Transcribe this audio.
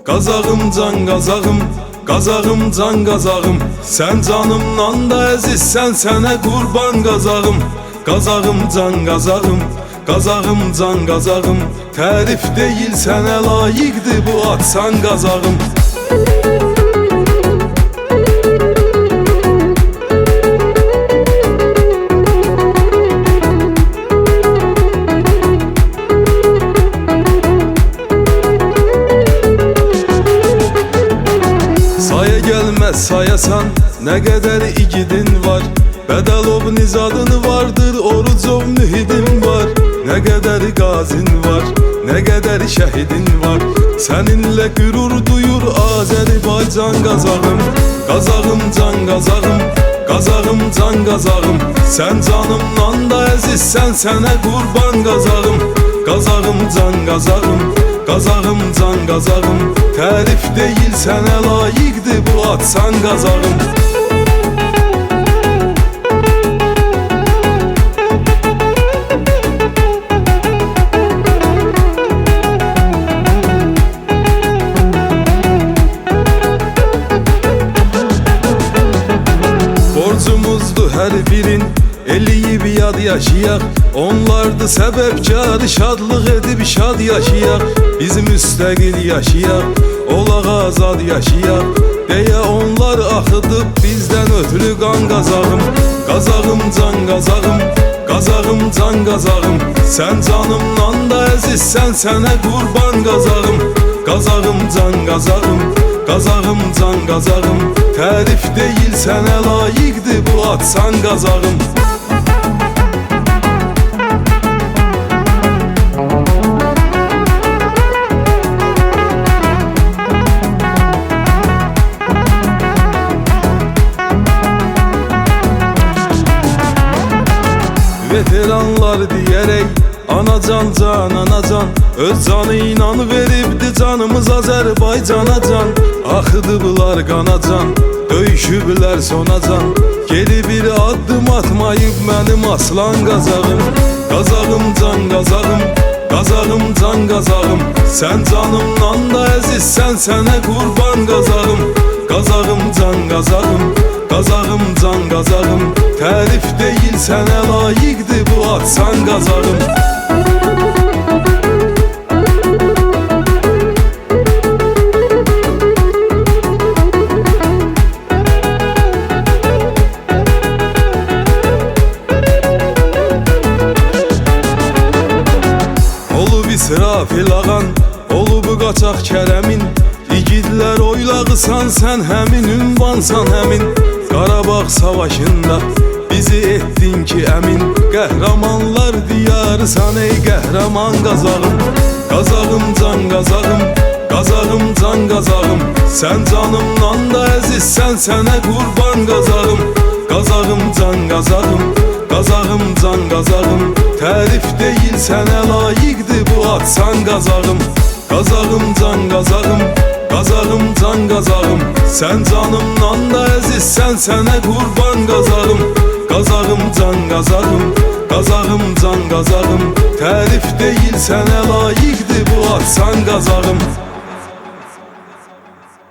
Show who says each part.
Speaker 1: Qazağım can qazağım, qazağım can qazağım. Sən canımdan da əzizsən, sənə qurban qazağım. Qazağım can qazağım, qazağım can qazağım. Tərif deyil sənə layiqdir bu atsan qazağım. Gelmez sayasan ne kadar igidin var. Bedalov nizadın vardır, Orucov mühidin var. Ne kadar gazin var, ne kadar şehidin var. Seninle gurur duyur Azerbaycan qazağım. Qazağım can qazağım, qazağım can qazağım. Sen canımdan da əzizsən, sənə qurban qazağım. Qazağım can qazağım, qazağım can qazağım. Tərif deyil sənə layiqdir bu atsan qazağım. Borcumuzdur hər birin eləyib yad yaşayaq. Onlardı səbəbkar, şadlıq edib şad yaşayaq. Biz müstəqil yaşayaq, olaq azad yaşayaq deyə onlar axıdıb bizdən ötürü qan qazağım. Qazağım can qazağım, qazağım can qazağım. Sən canımdan da əzizsən, sənə qurban qazağım. Qazağım can qazağım, qazağım can qazağım. Tərif deyil sənə layiqdir bu atsan qazağım. Veteranlar diyerek anacan can anacan, öz canı inan veribdi canımız Azərbaycana can. Axıdıblar qanacan, döyüşüblər sonacan. Geri bir addım atmayıb mənim aslan qazağım. Qazağım can qazağım, qazağım can qazağım. Sən canımdan da əzizsən, sənə qurban qazağım. Qazağım can qazağım, qazağım can qazağım. Tərif deyil sənə layiqdir bu atsan qazağım. Olub İsrafil ağan, olub qaçaq Kərəmin. İgidlər oylağısan, sən həmin ünvansan həmin. Qarabağ savaşında bizi etdin ki əmin. Qəhrəmanlar diyarısan ey qəhrəman qazağım. Qazağım can qazağım, qazağım can qazağım. Sən canımdan da əzizsən, sənə qurban qazağım. Qazağım can qazağım, qazağım can qazağım. Tərif deyil sənə layiqdir bu atsan qazağım. Qazağım can qazağım, qazağım can qazağım. Sən canımdan da əzizsən, sənə qurban qazağım. Qazağım can qazağım, qazağım can qazağım. Tərif deyil sənə layiqdir bu atsan qazağım.